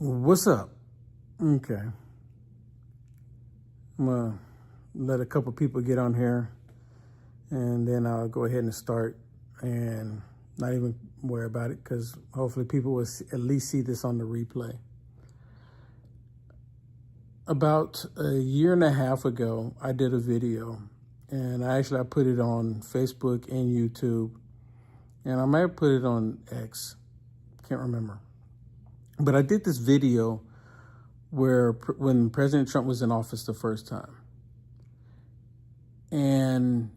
What's up? Okay. I'm going to let a couple people get on here, and then I'll go ahead and start and not even worry about it, because hopefully people will at least see this on the replay. About a year and a half ago, I did a video, and I put it on Facebook and YouTube, and I might have put it on X. Can't remember. But I did this video when President Trump was in office the first time. And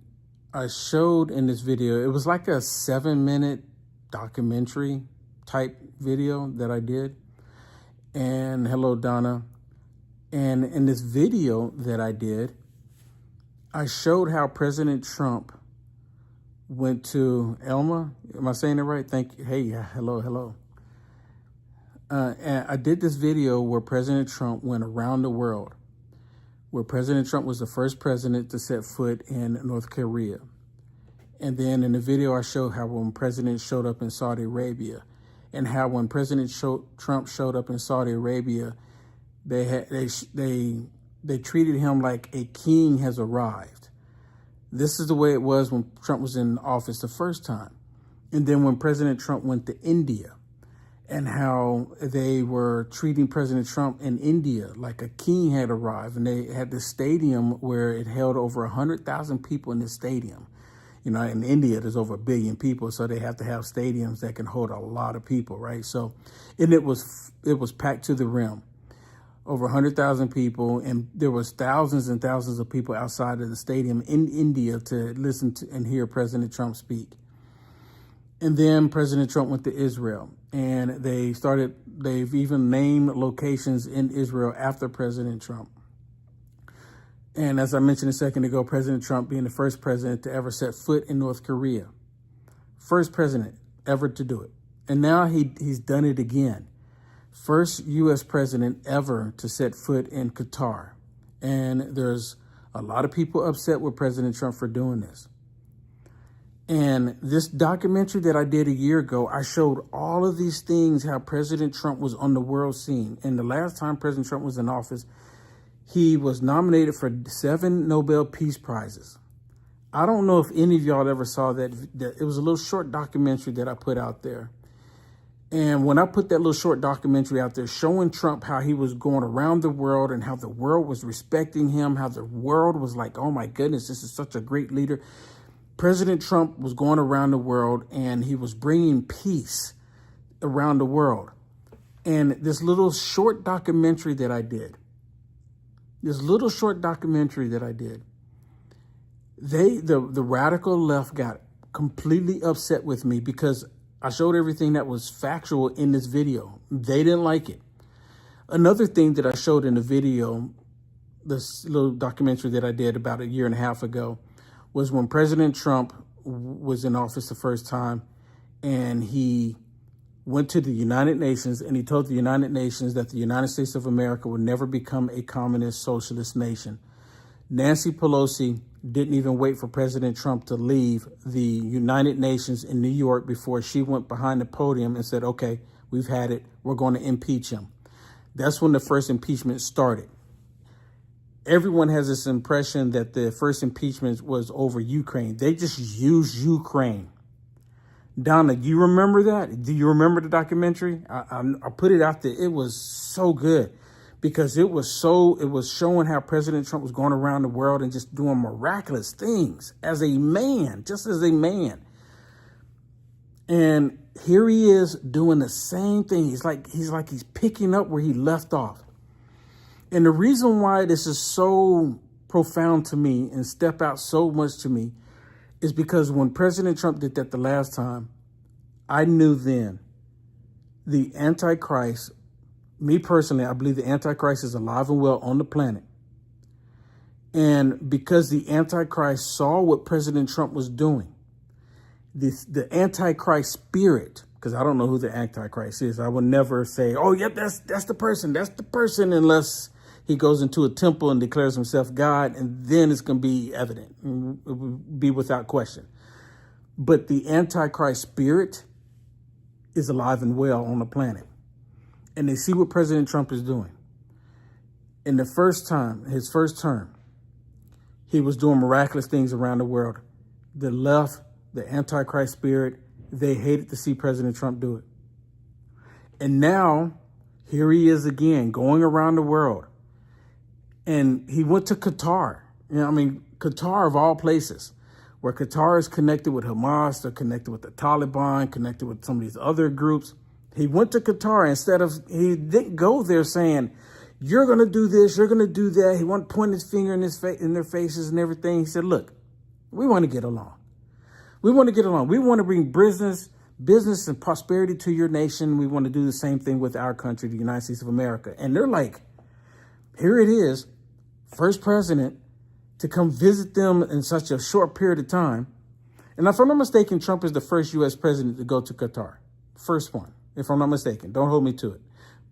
I showed in this video, it was like a 7-minute documentary type video that I did. And hello, Donna. And in this video that I did, I showed how President Trump went to Elma. Am I saying it right? Thank you. Hey, hello. And I did this video where President Trump went around the world, where President Trump was the first president to set foot in North Korea. And then in the video, I showed how when President showed up in Saudi Arabia, and how when President Trump showed up in Saudi Arabia, they treated him like a king has arrived. This is the way it was when Trump was in office the first time. And then when President Trump went to India, and how they were treating President Trump in India like a king had arrived. And they had this stadium where it held over 100,000 people in this stadium. You know, in India, there's over 1 billion people, so they have to have stadiums that can hold a lot of people, right? So, and it was packed to the rim, over 100,000 people, and there was thousands and thousands of people outside of the stadium in India to listen to and hear President Trump speak. And then President Trump went to Israel, and they've even named locations in Israel after President Trump. And as I mentioned a second ago, President Trump being the first president to ever set foot in North Korea. First president ever to do it. And now he's done it again. First U.S. president ever to set foot in Qatar. And there's a lot of people upset with President Trump for doing this. And this documentary that I did a year ago, I showed all of these things, how President Trump was on the world scene. And the last time President Trump was in office, he was nominated for 7 Nobel Peace Prizes. I don't know if any of y'all ever saw that. It was a little short documentary that I put out there. And when I put that little short documentary out there showing Trump how he was going around the world and how the world was respecting him, how the world was like, oh my goodness, this is such a great leader. President Trump was going around the world and he was bringing peace around the world. And this little short documentary that I did, the radical left got completely upset with me because I showed everything that was factual in this video. They didn't like it. Another thing that I showed in the video, this little documentary that I did about a year and a half ago, was when President Trump was in office the first time, and he went to the United Nations and he told the United Nations that the United States of America would never become a communist socialist nation. Nancy Pelosi didn't even wait for President Trump to leave the United Nations in New York before she went behind the podium and said, okay, we've had it. We're going to impeach him. That's when the first impeachment started. Everyone has this impression that the first impeachment was over Ukraine. They just used Ukraine. Donna, do you remember that? Do you remember the documentary? I put it out there. It was so good because it was showing how President Trump was going around the world and just doing miraculous things as a man, just as a man. And here he is doing the same thing. He's picking up where he left off. And the reason why this is so profound to me and step out so much to me is because when President Trump did that the last time, I knew then the Antichrist, me personally, I believe the Antichrist is alive and well on the planet. And because the Antichrist saw what President Trump was doing, the Antichrist spirit, because I don't know who the Antichrist is. I would never say, oh, yep, that's the person, unless he goes into a temple and declares himself God, and then it's going to be evident, it will be without question. But the Antichrist spirit is alive and well on the planet. and they see what President Trump is doing. In the first time, his first term, he was doing miraculous things around the world. The left, the Antichrist spirit, they hated to see President Trump do it. And now, here he is again, going around the world. And he went to Qatar. Qatar of all places, where Qatar is connected with Hamas, they're connected with the Taliban, connected with some of these other groups. He went to Qatar he didn't go there saying, you're going to do this, you're going to do that. He wanted to point his finger in their faces and everything. He said, look, we want to get along. We want to get along. We want to bring business and prosperity to your nation. We want to do the same thing with our country, the United States of America. And they're like, here it is, first president to come visit them in such a short period of time. And if I'm not mistaken, Trump is the first U.S. president to go to Qatar. First one, if I'm not mistaken. Don't hold me to it.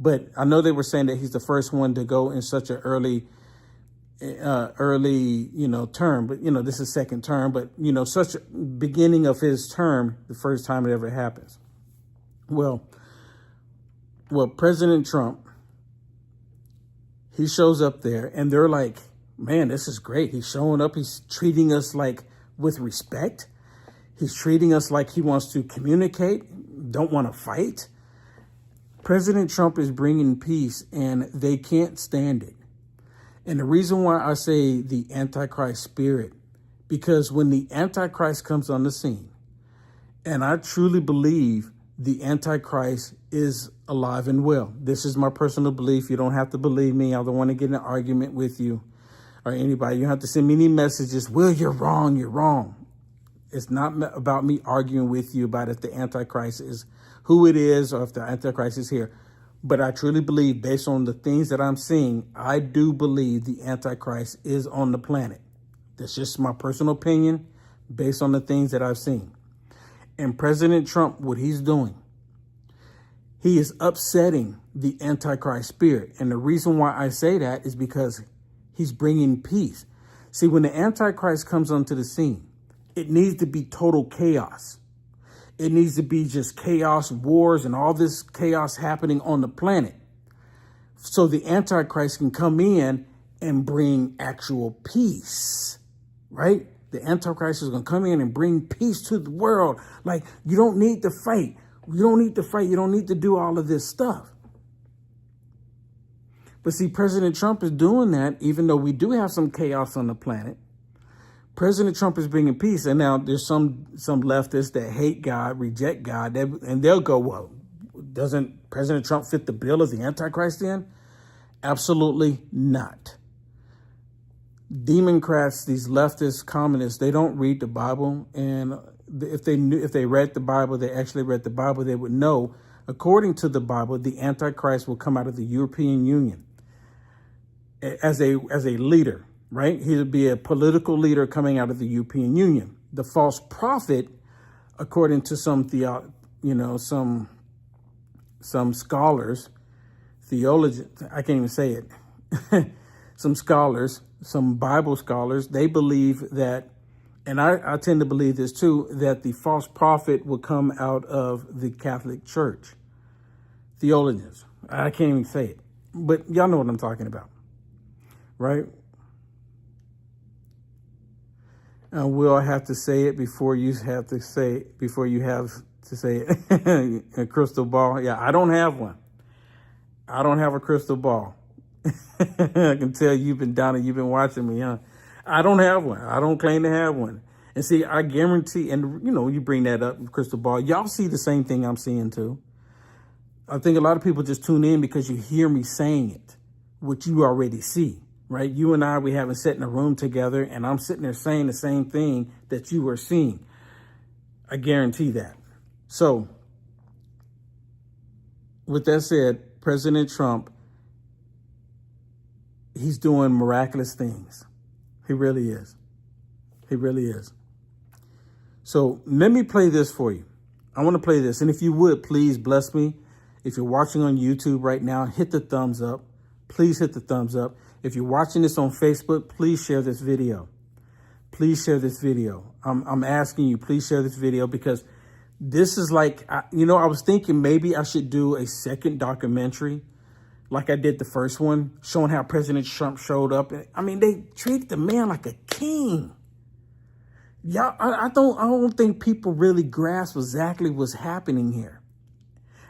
But I know they were saying that he's the first one to go in such an early, term. But, this is second term. But, such a beginning of his term, the first time it ever happens. Well, President Trump, he shows up there and they're like, man, this is great. He's showing up. He's treating us like with respect. He's treating us like he wants to communicate, don't want to fight. President Trump is bringing peace and they can't stand it. And the reason why I say the Antichrist spirit, because when the Antichrist comes on the scene, and I truly believe the Antichrist is alive and well. This is my personal belief. You don't have to believe me. I don't want to get in an argument with you or anybody. You don't have to send me any messages. Well, you're wrong. You're wrong. It's not about me arguing with you about if the Antichrist is who it is or if the Antichrist is here. But I truly believe, based on the things that I'm seeing, I do believe the Antichrist is on the planet. That's just my personal opinion based on the things that I've seen. And President Trump, what he's doing, he is upsetting the Antichrist spirit. And the reason why I say that is because he's bringing peace. See, when the Antichrist comes onto the scene, it needs to be total chaos. It needs to be just chaos, wars, and all this chaos happening on the planet. So the Antichrist can come in and bring actual peace, right? The Antichrist is going to come in and bring peace to the world. Like, you don't need to fight. You don't need to fight. You don't need to do all of this stuff. But see, President Trump is doing that, even though we do have some chaos on the planet. President Trump is bringing peace. And now there's some leftists that hate God, reject God, and they'll go, well, doesn't President Trump fit the bill of the Antichrist then? Absolutely not. Democrats, these leftist communists, they don't read the Bible. And if they read the Bible, they actually read the Bible, they would know, according to the Bible, the Antichrist will come out of the European Union as a leader. Right? He would be a political leader coming out of the European Union. The false prophet, according to some scholars, theologians, I can't even say it. Some scholars, some Bible scholars, they believe that, and I tend to believe this too, that the false prophet will come out of the Catholic Church. Theologians. I can't even say it. But y'all know what I'm talking about. Right? Will I have to say it before you have to say it? A crystal ball? Yeah, I don't have one. I don't have a crystal ball. I can tell you've been down and you've been watching me, huh? I don't have one. I don't claim to have one. And see, I guarantee, and you bring that up, crystal ball. Y'all see the same thing I'm seeing too. I think a lot of people just tune in because you hear me saying it, which you already see. Right? You and I, we haven't sat in a room together and I'm sitting there saying the same thing that you are seeing. I guarantee that. So with that said, President Trump, he's doing miraculous things. He really is. He really is. So let me play this for you. I want to play this. And if you would, please bless me. If you're watching on YouTube right now, hit the thumbs up. Please hit the thumbs up. If you're watching this on Facebook, please share this video. Please share this video. I'm asking you, please share this video because This is like, I was thinking maybe I should do a second documentary like I did the first one, showing how President Trump showed up. I mean, they treat the man like a king. Y'all, I don't think people really grasp exactly what's happening here.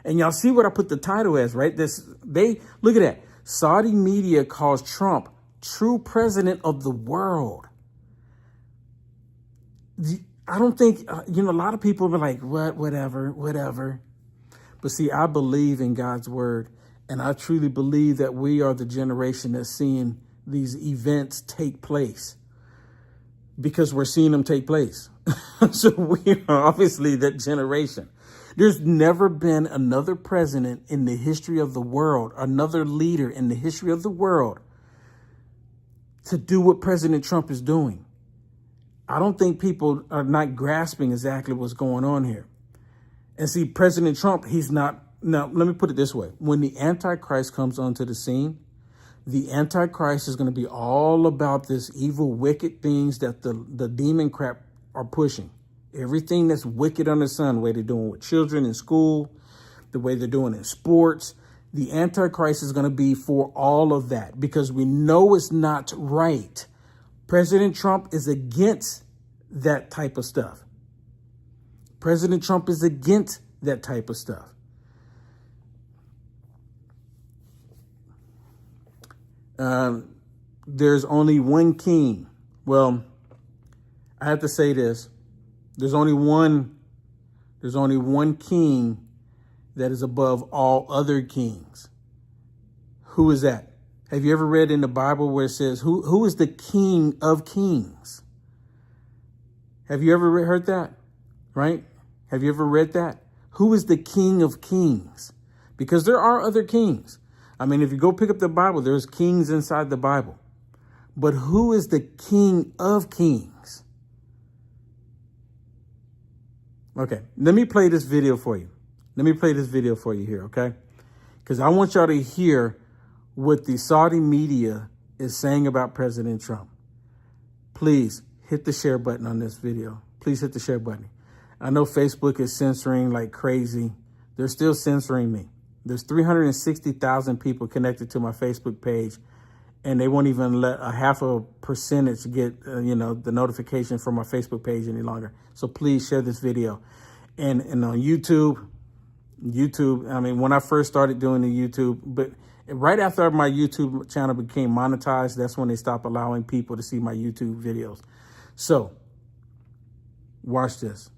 And y'all see what I put the title as, right? Look at that. Saudi media calls Trump true president of the world. I don't think, a lot of people are like, whatever. But see, I believe in God's word. And I truly believe that we are the generation that's seeing these events take place because we're seeing them take place. So we are obviously that generation. There's never been another president in the history of the world, another leader in the history of the world to do what President Trump is doing. I don't think people are not grasping exactly what's going on here. And see, President Trump, he's not. Now, let me put it this way. When the Antichrist comes onto the scene, the Antichrist is going to be all about this evil, wicked things that the demon crap are pushing. Everything that's wicked under the sun, the way they're doing with children in school, the way they're doing in sports. The Antichrist is going to be for all of that because we know it's not right. President Trump is against that type of stuff. President Trump is against that type of stuff. There's only one king. Well, I have to say this. There's only one king that is above all other kings. Who is that? Have you ever read in the Bible where it says, who is the King of Kings? Have you ever heard that? Right? Have you ever read that? Who is the King of Kings? Because there are other kings. I mean, if you go pick up the Bible, there's kings inside the Bible. But who is the King of Kings? Okay, let me play this video for you. Here, okay? Because I want y'all to hear what the Saudi media is saying about President Trump. Please hit the share button on this video. Please hit the share button. I know Facebook is censoring like crazy. They're still censoring me. There's 360,000 people connected to my Facebook page, and they won't even let a 0.5% get, the notification from my Facebook page any longer. So please share this video. And on YouTube, I mean, when I first started doing the YouTube, but right after my YouTube channel became monetized, that's when they stopped allowing people to see my YouTube videos. So watch this.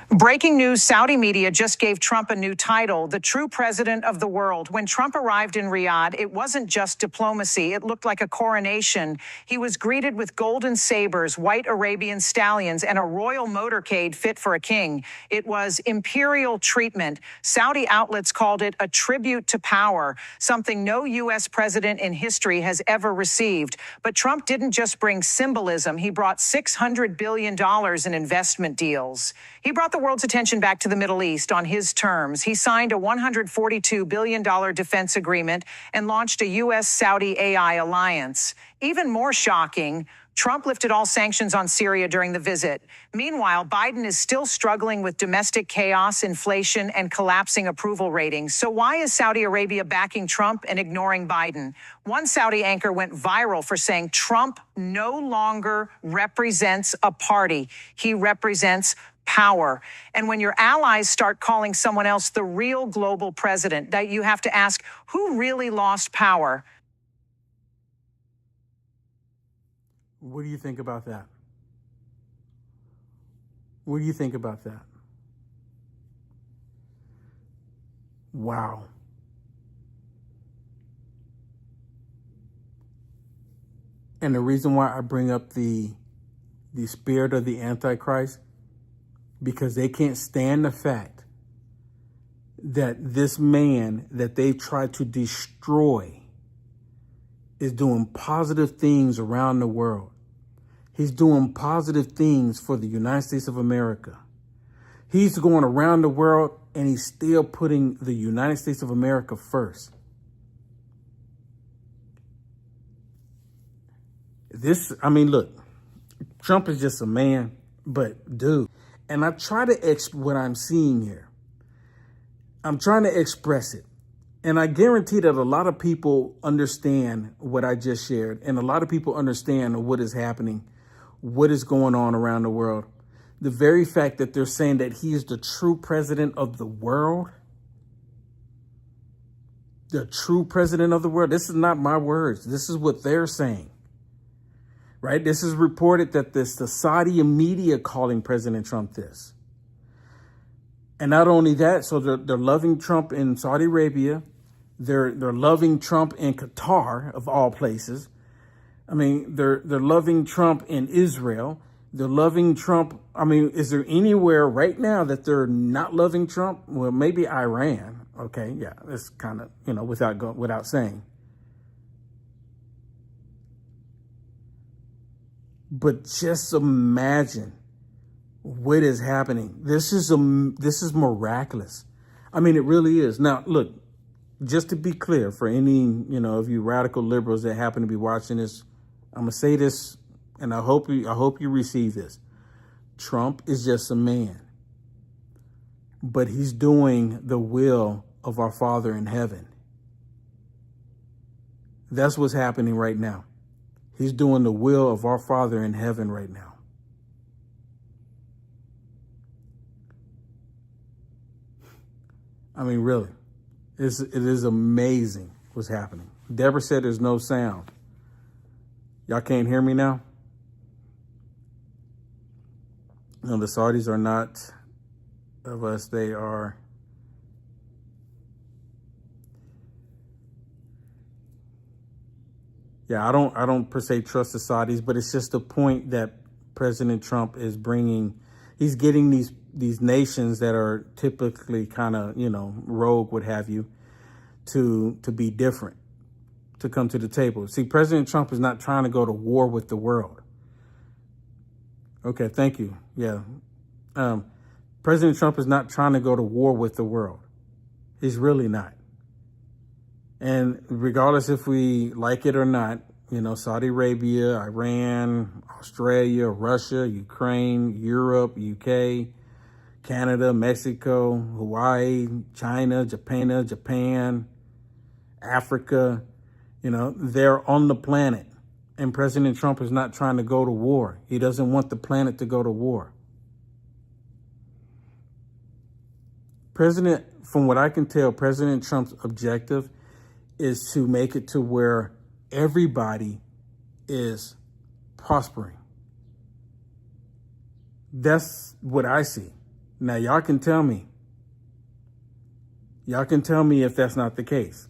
Breaking news, Saudi media just gave Trump a new title, the true president of the world. When Trump arrived in Riyadh, it wasn't just diplomacy. It looked like a coronation. He was greeted with golden sabers, white Arabian stallions, and a royal motorcade fit for a king. It was imperial treatment. Saudi outlets called it a tribute to power, something no U.S. president in history has ever received. But Trump didn't just bring symbolism. He brought $600 billion in investment deals. He brought the world's attention back to the Middle East on his terms. He signed a $142 billion defense agreement and launched a U.S.-Saudi AI alliance. Even more shocking, Trump lifted all sanctions on Syria during the visit. Meanwhile, Biden is still struggling with domestic chaos, inflation, and collapsing approval ratings. So why is Saudi Arabia backing Trump and ignoring Biden? One Saudi anchor went viral for saying Trump no longer represents a party. He represents power. And when your allies start calling someone else the real global president, that you have to ask, who really lost power? What do you think about that? What do you think about that? Wow. And the reason why I bring up the spirit of the Antichrist, because they can't stand the fact that this man that they tried to destroy is doing positive things around the world. He's doing positive things for the United States of America. He's going around the world and he's still putting the United States of America first. Look, Trump is just a man, but dude, And I try to what I'm seeing here. I'm trying to express it. And I guarantee that a lot of people understand what I just shared. And a lot of people understand what is happening, what is going on around the world. The very fact that they're saying that he is the true president of the world. The true president of the world. This is not my words. This is what they're saying. Right? This is reported that the Saudi media calling President Trump this. And not only that, so they're loving Trump in Saudi Arabia. They're loving Trump in Qatar, of all places. I mean, they're loving Trump in Israel. They're loving Trump. I mean, is there anywhere right now that they're not loving Trump? Well, maybe Iran. Okay, yeah, that's kind of, without saying. But just imagine what is happening. This is miraculous. I mean, it really is. Now, look, just to be clear for any, of you radical liberals that happen to be watching this, I'm gonna say this, and I hope you receive this. Trump is just a man, but he's doing the will of our Father in heaven. That's what's happening right now. He's doing the will of our Father in heaven right now. I mean, really, it is amazing what's happening. Deborah said there's no sound. Y'all can't hear me now? No, the Saudis are not of us. They are. Yeah, I don't per se trust the Saudis, but it's just the point that President Trump is bringing. He's getting these nations that are typically kind of, rogue, what have you, to be different, to come to the table. See, President Trump is not trying to go to war with the world. Okay, thank you. Yeah. President Trump is not trying to go to war with the world. He's really not. And regardless if we like it or not, Saudi Arabia, Iran, Australia, Russia, Ukraine, Europe, UK, Canada, Mexico, Hawaii, China, Japan, Africa, they're on the planet. And President Trump is not trying to go to war. He doesn't want the planet to go to war. From what I can tell, President Trump's objective is to make it to where everybody is prospering. That's what I see. Now, y'all can tell me. Y'all can tell me if that's not the case.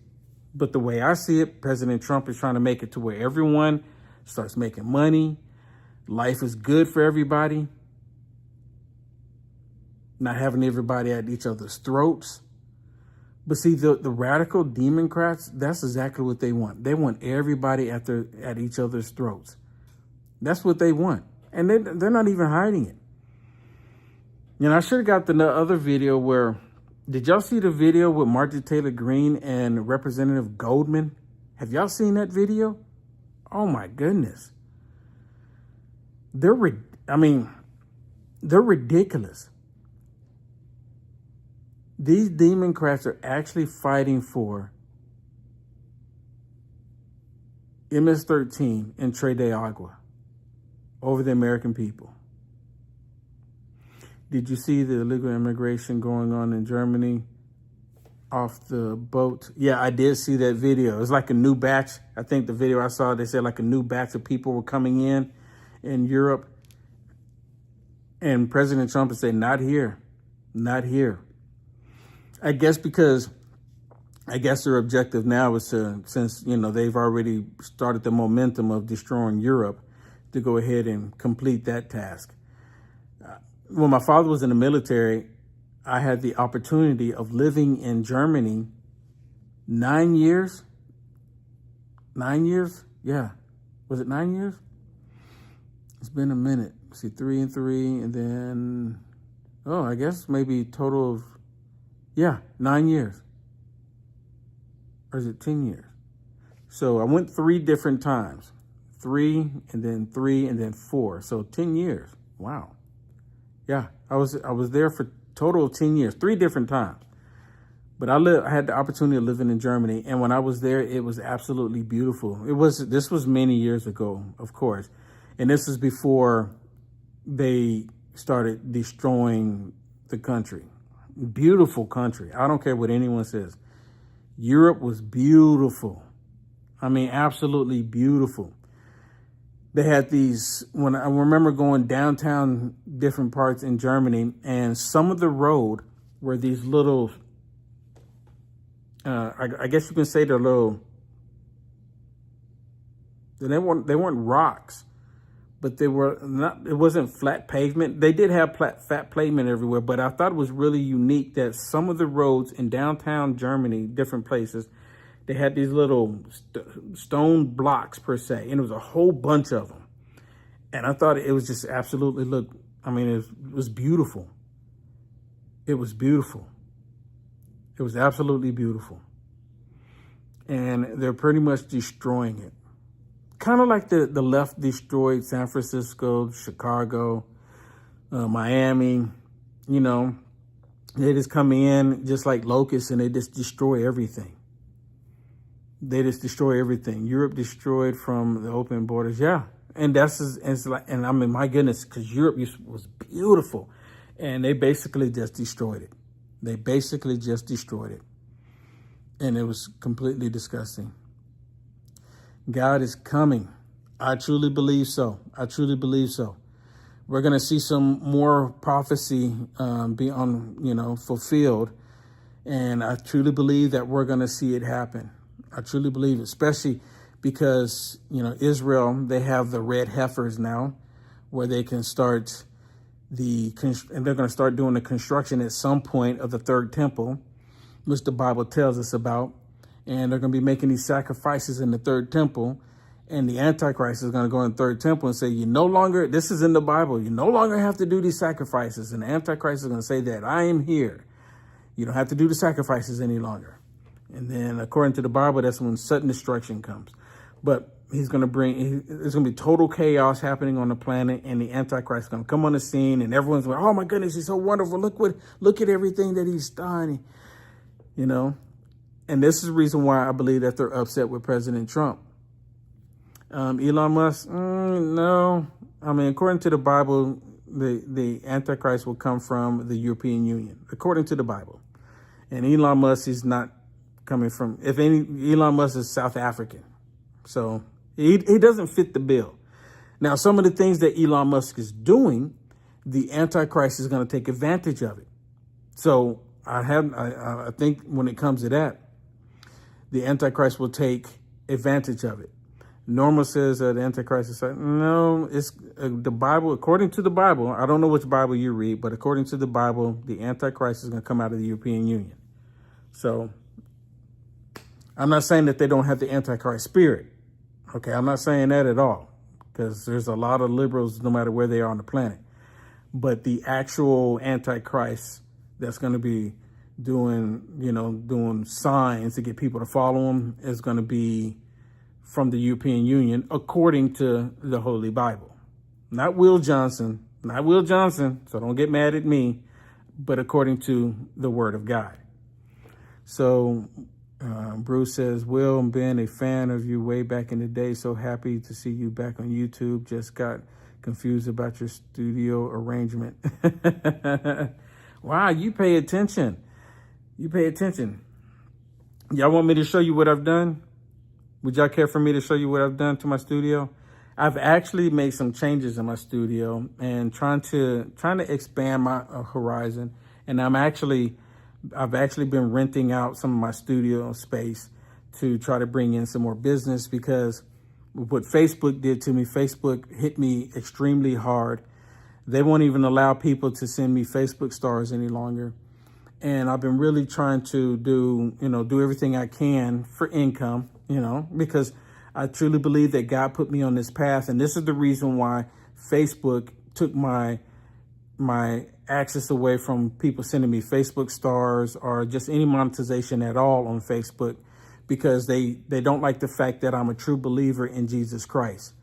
But the way I see it, President Trump is trying to make it to where everyone starts making money. Life is good for everybody. Not having everybody at each other's throats. But see, the radical Democrats, that's exactly what they want. They want everybody at each other's throats. That's what they want. And they're not even hiding it. I should have got the other video where, did y'all see the video with Marjorie Taylor Greene and Representative Goldman? Have y'all seen that video? Oh my goodness. They're ridiculous. These Democrats are actually fighting for MS-13 and Tres de Agua over the American people. Did you see the illegal immigration going on in Germany off the boat? Yeah, I did see that video. It's like a new batch. I think the video I saw, they said like a new batch of people were coming in Europe. And President Trump has said, not here, not here. I guess their objective now is since they've already started the momentum of destroying Europe, to go ahead and complete that task. When my father was in the military, I had the opportunity of living in Germany 9 years. 9 years? Yeah. Was it 9 years? It's been a minute. See, 3 and 3, and then, I guess maybe total of, 9 years. Or is it 10 years? So I went 3 different times. 3, and then 3, and then 4. So 10 years. Wow. Yeah, I was there for a total of 10 years, 3 different times. But I had the opportunity of living in Germany, and when I was there, it was absolutely beautiful. This was many years ago, of course, and this is before they started destroying the country. Beautiful country. I don't care what anyone says. Europe was beautiful. I mean, absolutely beautiful. They had these, when I remember going downtown different parts in Germany, and some of the road were these little, I guess you can say they're little, they weren't rocks, but they were not, it wasn't flat pavement. They did have flat pavement everywhere, but I thought it was really unique that some of the roads in downtown Germany, different places, they had these little stone blocks per se, and it was a whole bunch of them. And I thought it was just absolutely, it was beautiful. It was beautiful. It was absolutely beautiful. And they're pretty much destroying it. Kind of like the left destroyed San Francisco, Chicago, Miami. You know, they just come in just like locusts and they just destroy everything. They just destroy everything. Europe destroyed from the open borders. Yeah. And and I mean, my goodness, because Europe was beautiful. And they basically just destroyed it. They basically just destroyed it. And it was completely disgusting. God is coming. I truly believe so. I truly believe so. We're going to see some more prophecy be fulfilled. And I truly believe that we're going to see it happen. I truly believe it, especially because, Israel, they have the red heifers now where they can start and they're going to start doing the construction at some point of the third temple, which the Bible tells us about. And they're going to be making these sacrifices in the third temple. And the Antichrist is going to go in the third temple and say, this is in the Bible, you no longer have to do these sacrifices. And the Antichrist is going to say that I am here. You don't have to do the sacrifices any longer. And then according to the Bible, that's when sudden destruction comes. But there's going to be total chaos happening on the planet, and the Antichrist is going to come on the scene, and everyone's like, oh my goodness, he's so wonderful. Look at everything that he's done, And this is the reason why I believe that they're upset with President Trump. Elon Musk, no. I mean, according to the Bible, the Antichrist will come from the European Union, according to the Bible. And Elon Musk is not coming from, Elon Musk is South African. So he doesn't fit the bill. Now, some of the things that Elon Musk is doing, the Antichrist is going to take advantage of it. So I think when it comes to that, the Antichrist will take advantage of it. Norma says the Antichrist is like, no, it's the Bible. According to the Bible, I don't know which Bible you read, but according to the Bible, the Antichrist is going to come out of the European Union. So I'm not saying that they don't have the Antichrist spirit. Okay, I'm not saying that at all, because there's a lot of liberals no matter where they are on the planet. But the actual Antichrist that's going to be doing signs to get people to follow him is going to be from the European Union, according to the Holy Bible. Not Will Johnson, so don't get mad at me, but according to the Word of God. So Bruce says, Will and Ben, a fan of you way back in the day. So happy to see you back on YouTube. Just got confused about your studio arrangement. Wow, you pay attention. You pay attention. Y'all want me to show you what I've done? Would y'all care for me to show you what I've done to my studio? I've actually made some changes in my studio and trying to expand my horizon. And I've actually been renting out some of my studio space to try to bring in some more business, because what Facebook did to me, Facebook hit me extremely hard. They won't even allow people to send me Facebook stars any longer. And I've been really trying to do everything I can for income, because I truly believe that God put me on this path. And this is the reason why Facebook took my access away from people sending me Facebook stars or just any monetization at all on Facebook, because they don't like the fact that I'm a true believer in Jesus Christ.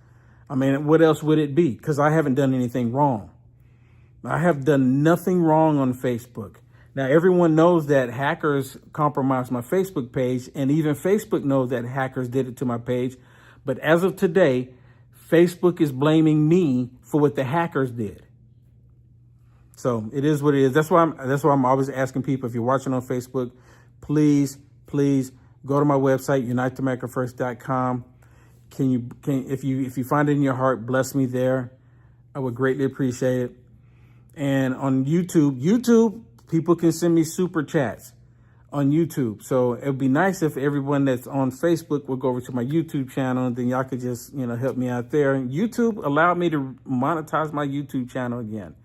I mean, what else would it be? Because I haven't done anything wrong. I have done nothing wrong on Facebook. Now, everyone knows that hackers compromised my Facebook page, and even Facebook knows that hackers did it to my page. But as of today, Facebook is blaming me for what the hackers did. So it is what it is. That's why I'm always asking people, if you're watching on Facebook, please go to my website, uniteamerica1st.com. If you find it in your heart, bless me there. I would greatly appreciate it. And on YouTube, people can send me super chats on YouTube. So it would be nice if everyone that's on Facebook would go over to my YouTube channel, and then y'all could just, help me out there. And YouTube allowed me to monetize my YouTube channel again.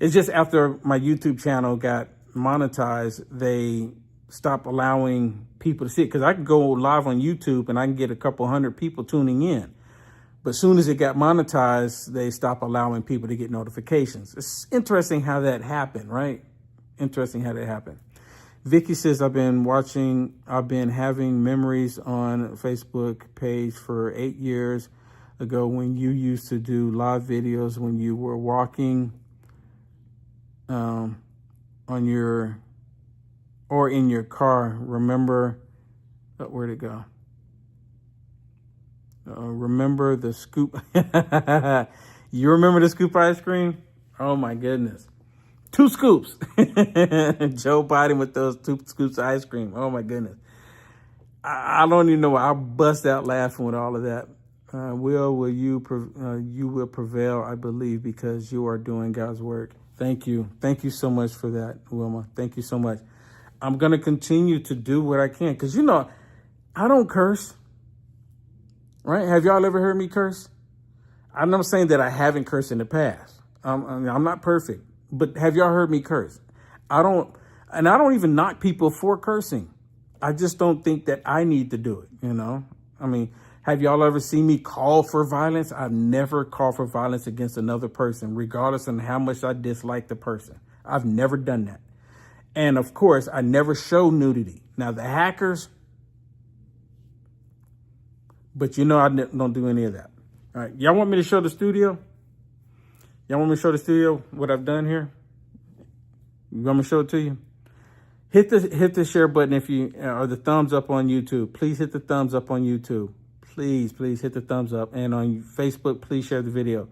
It's just after my YouTube channel got monetized, they stopped allowing people to see it, because I could go live on YouTube and I can get a couple hundred people tuning in. But as soon as it got monetized, they stopped allowing people to get notifications. It's interesting how that happened, right? Interesting how that happened. Vicky says, I've been having memories on Facebook page for 8 years ago when you used to do live videos when you were walking in your car. Remember, where'd it go? Remember the scoop? You remember the scoop ice cream? Oh my goodness. 2 scoops. Joe Biden with those 2 scoops of ice cream. Oh my goodness. I don't even know. I'll bust out laughing with all of that. You will prevail, I believe, because you are doing God's work. Thank you. Thank you so much for that, Wilma. Thank you so much. I'm going to continue to do what I can, because, I don't curse. Right? Have y'all ever heard me curse? I'm not saying that I haven't cursed in the past. I'm not perfect, but have y'all heard me curse? I don't even knock people for cursing. I just don't think that I need to do it. Have y'all ever seen me call for violence? I've never called for violence against another person, regardless of how much I dislike the person. I've never done that. And of course, I never show nudity. Now, the hackers, but I don't do any of that. All right. Y'all want me to show the studio? Y'all want me to show the studio what I've done here? You want me to show it to you? Hit the share button or the thumbs up on YouTube. Please hit the thumbs up on YouTube. Please hit the thumbs up. And on Facebook, please share the video.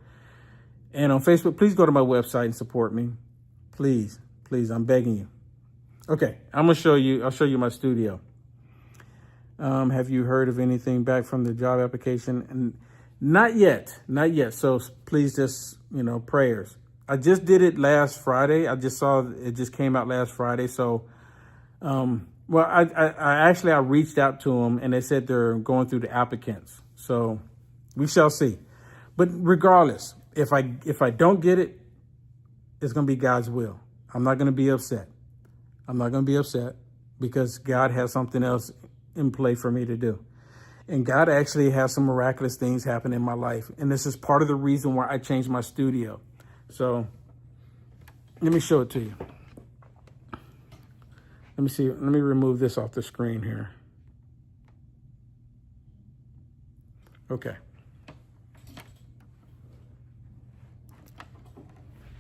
And on Facebook, please go to my website and support me. Please, I'm begging you. Okay, I'll show you my studio. Have you heard of anything back from the job application? And not yet. So please just, prayers. I just did it last Friday. I just saw it just came out last Friday. So, I reached out to them and they said they're going through the applicants. So we shall see. But regardless, if I don't get it, it's going to be God's will. I'm not going to be upset. Because God has something else in play for me to do. And God actually has some miraculous things happen in my life. And this is part of the reason why I changed my studio. So let me show it to you. Let me see. Let me remove this off the screen here. Okay.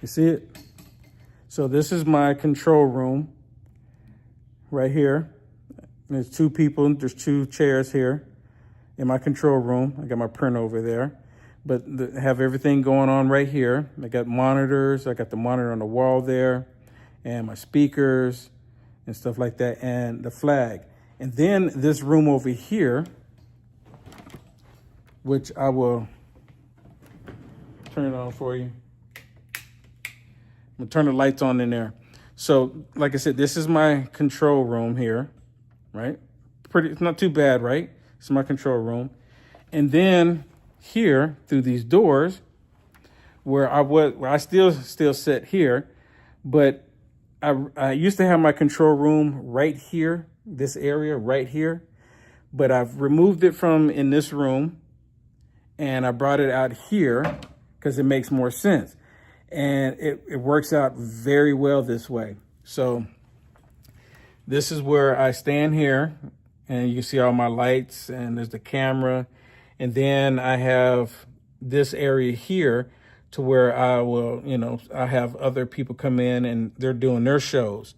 You see it? So this is my control room right here. There's 2 people. There's 2 chairs here in my control room. I got my printer over there. But have everything going on right here. I got monitors. I got the monitor on the wall there. And my speakers and stuff like that. And the flag. And then this room over here, which I will turn it on for you. I'm going to turn the lights on in there. So, like I said, this is my control room here, right? It's not too bad, right? It's my control room. And then here, through these doors, where I still sit here, but I used to have my control room right here, this area right here, but I've removed it from in this room, and I brought it out here because it makes more sense. And it works out very well this way. So this is where I stand here, and you can see all my lights, and there's the camera. And then I have this area here. to where I will, I have other people come in and they're doing their shows.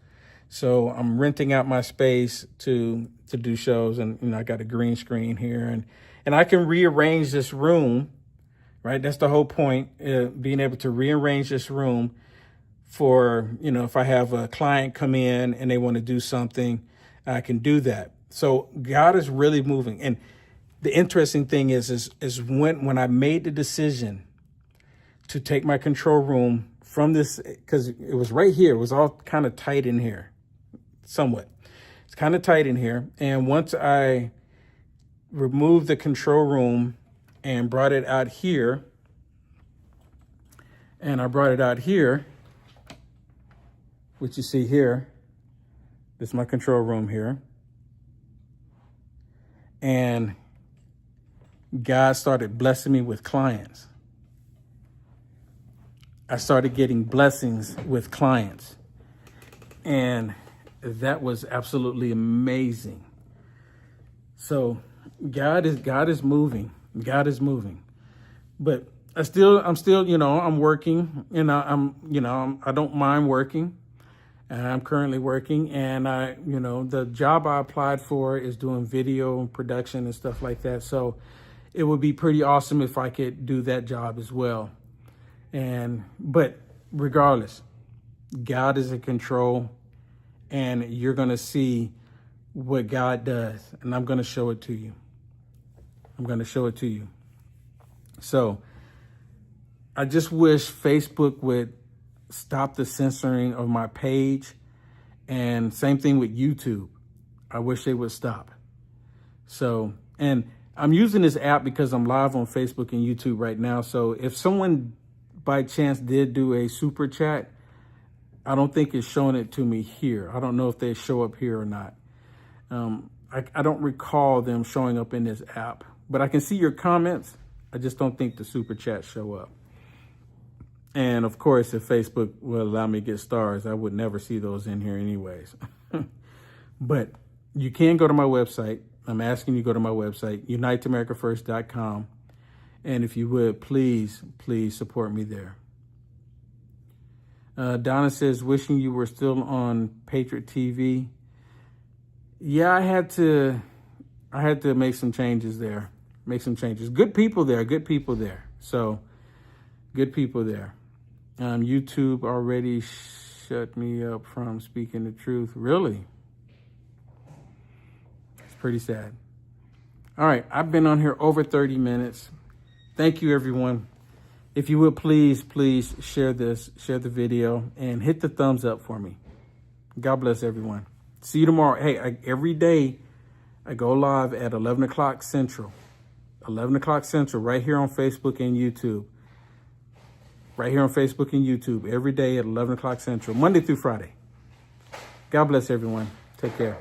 So I'm renting out my space to do shows, and I got a green screen here, and I can rearrange this room, right? That's the whole point, being able to rearrange this room for, if I have a client come in and they want to do something, I can do that. So God is really moving. And the interesting thing is when I made the decision to take my control room from this, because it was right here, it was all kind of tight in here, somewhat. It's kind of tight in here. And once I removed the control room and brought it out here, which you see here, this is my control room here. And God started blessing me with clients. I started getting blessings with clients. And that was absolutely amazing. So God is moving. God is moving. But I'm still, I'm working, I don't mind working. And I'm currently working, and the job I applied for is doing video and production and stuff like that. So it would be pretty awesome if I could do that job as well. But regardless, God is in control, and you're going to see what God does, and I'm going to show it to you. So I just wish Facebook would stop the censoring of my page, and same thing with YouTube. I wish they would stop. So, and I'm using this app because I'm live on Facebook and YouTube right now. So if someone by chance did do a super chat, I don't think it's showing it to me here. I don't know if they show up here or not. I don't recall them showing up in this app, but I can see your comments. I just don't think the super chats show up. And of course, if Facebook will allow me to get stars, I would never see those in here anyways. But you can go to my website. I'm asking you to go to my website, uniteamericafirst.com. And if you would, please support me there. Donna says, wishing you were still on Patriot TV. Yeah, I had to make some changes there. Good people there. So good people there. YouTube already shut me up from speaking the truth. Really? It's pretty sad. All right, I've been on here over 30 minutes. Thank you, everyone. If you would, please share the video, and hit the thumbs up for me. God bless everyone. See you tomorrow. Hey, every day I go live at 11 o'clock Central. 11 o'clock Central, right here on Facebook and YouTube. Every day at 11 o'clock Central, Monday through Friday. God bless everyone. Take care.